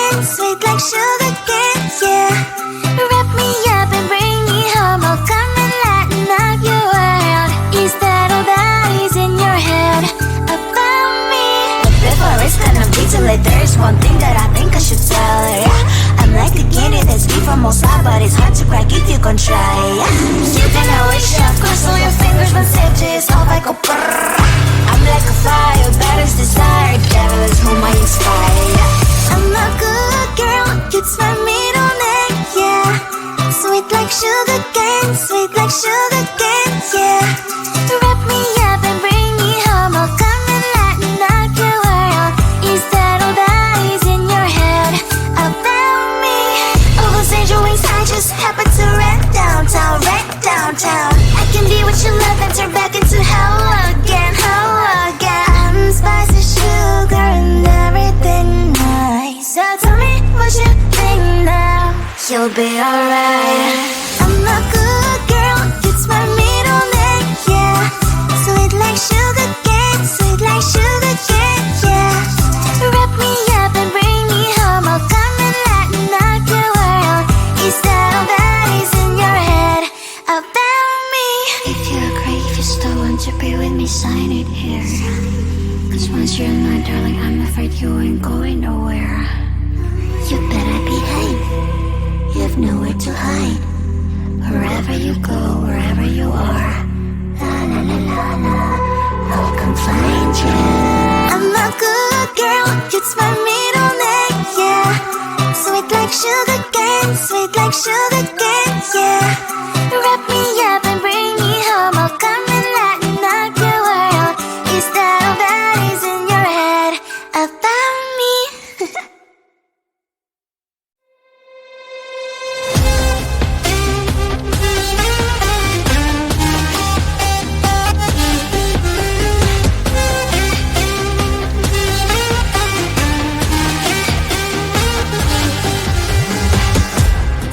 cane, sweet like sugar cane, yeah. Wrap me up and bring me home, I'll come and lighten up your world. Is that all that is in your head about me? But before it's gonna be too late, there's one thing that I think I should tell her, yeah. I'm like the candy that's deep from outside, but it's hard to crack if you can try, yeah. You can always shove, cross all your fingers, but safety is off, I go brrrr. I'm like a fire, battles desire, devil is whom I inspire, yeah. I'm a good girl, it's my middle name, yeah. Sweet like sugar cane, sweet like sugar cane, yeah. Wrap me up and bring me home, I'll come and lighten up your world. Is that all that is in your head about me? All those angel wings I just happen to rent downtown, I can be what you love and turn back into hell again, I'm spicy sugar and everything nice. So tell me what you think now, you'll be alright. I'm a good girl, it's my middle name, yeah. Sweet like sugar cane, sweet like sugar cane, yeah. Wrap me up and bring me home, I'll come and lighten up your world. Is that all that is in your head about me? If you agree, if you still want to be with me, sign it here. Cause once you're mine, darling, I'm afraid you ain't going nowhere. You better behave, you have nowhere to hide. Wherever you go, wherever you are, la la la la la, I'll come find you. I'm a good girl, it's my middle name, yeah. Sweet like sugar cane, sweet like sugar cane, yeah. Wrap me up and bring me home, I'll come and lighten up your world. Is that all that is in your head about me?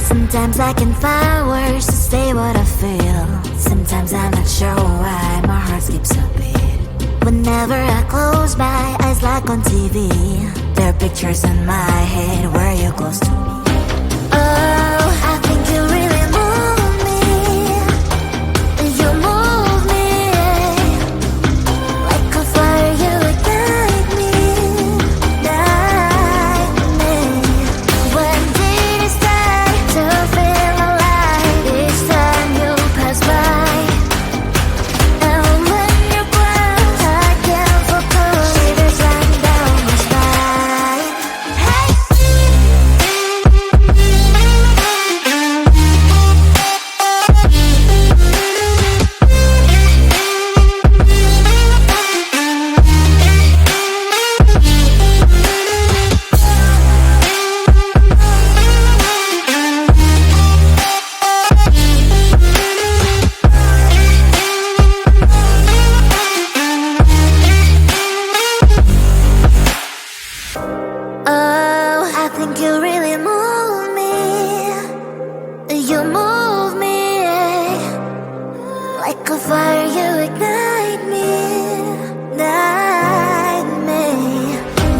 Sometimes I can find words to say what I feel. Sometimes I'm not sure why my heart skips a beat. Whenever I close my eyes like on TV, there are pictures in my head where you're close to me. Oh, I think you really move me. You move me like a fire, you ignite me, ignite me. When did it start to feel alive? Each time you pass by, and when you're gone, I can't focus. Shivers run down my spine. Hey. Oh, I think you really move me. You move me like a fire, you ignite me, ignite me.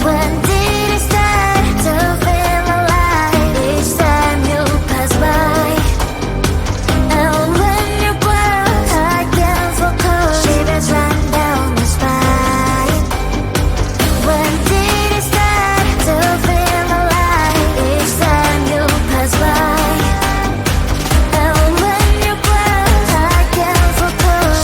When did it start to feel alive? Each time you pass by, and when you're gone, I can't focus. Shivers run down my spine. When did it start to feel alive? Each time you pass by, and when you're gone, I can't focus.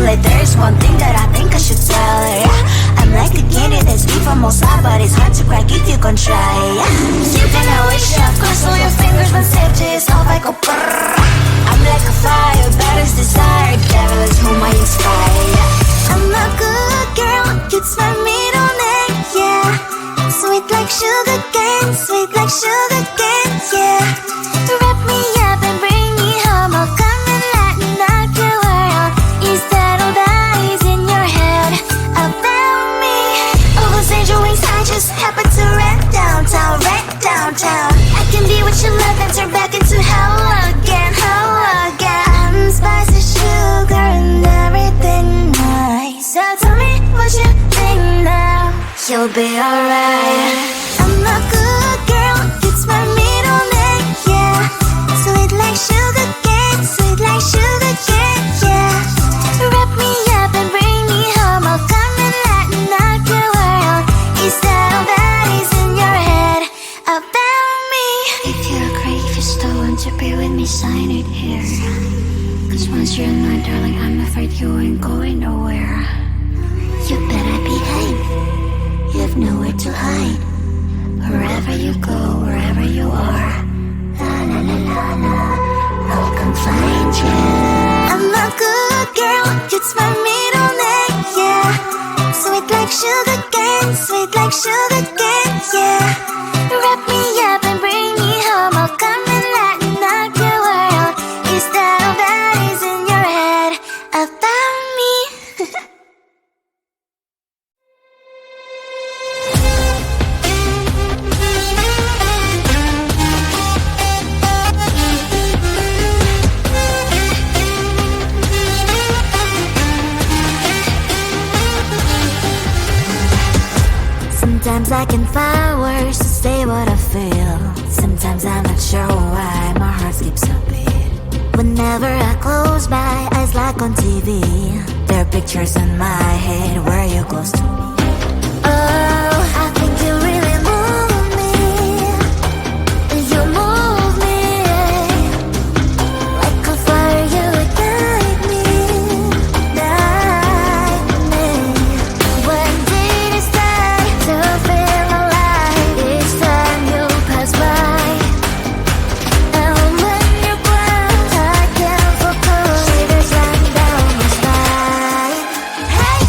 late. There's one thing that I think I should tell her, yeah. I'm like a candy that's deep from outside, but it's hard to crack if you can try, yeah. You can always shove, cross all your fingers when safety is off, I go brrrr. I'm like a fire, balance desire, devil is whom I inspire, yeah. I'm a good girl, it's my middle name, yeah. Sweet like sugar cane, sweet like sugar cane, yeah. Wrap me up and bring me home, I'll come and lighten up your world. Is that all that is in your head about me? All those angel wings I just happen to rent downtown, rent downtown. I can be what you love and turn back into hell again, hell again. I'm spicy sugar and everything nice. So tell me what you think now, you'll be alright. I'm a good girl, it's my middle name, yeah. Sweet like sugar cane, sweet like sugar cane, yeah. Wrap me up and bring me home, I'll come and lighten up your world. Is that all that is in your head about me? If you're great, if you still want to be with me, sign it here. Cause once you're mine, darling, I'm afraid you ain't going nowhere. You better behave, you have nowhere to hide. Wherever you go, wherever you are, la la la la la, I'll come find you. I'm a good girl, it's my middle name, yeah. Sweet like sugar cane, sweet like sugar cane, yeah. Wrap me up and bring me home, I'll come and lighten up your world. Is that all that is in your head about me? Sometimes I can find words to say what I feel. Sometimes I'm not sure why my heart skips a beat. Whenever I close my eyes like on TV, there are pictures in my head where you're close to me. Oh, I think you really move me. You move me like a fire, you ignite me, ignite me. When did it start to feel alive? Each time you pass by, and when you're gone, I can't focus. Shivers run down my spine. Hey.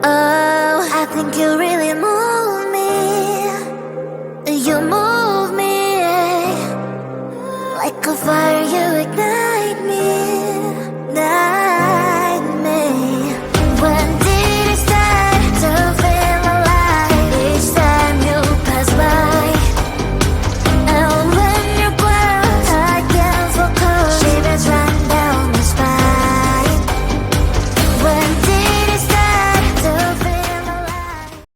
Oh, I think you really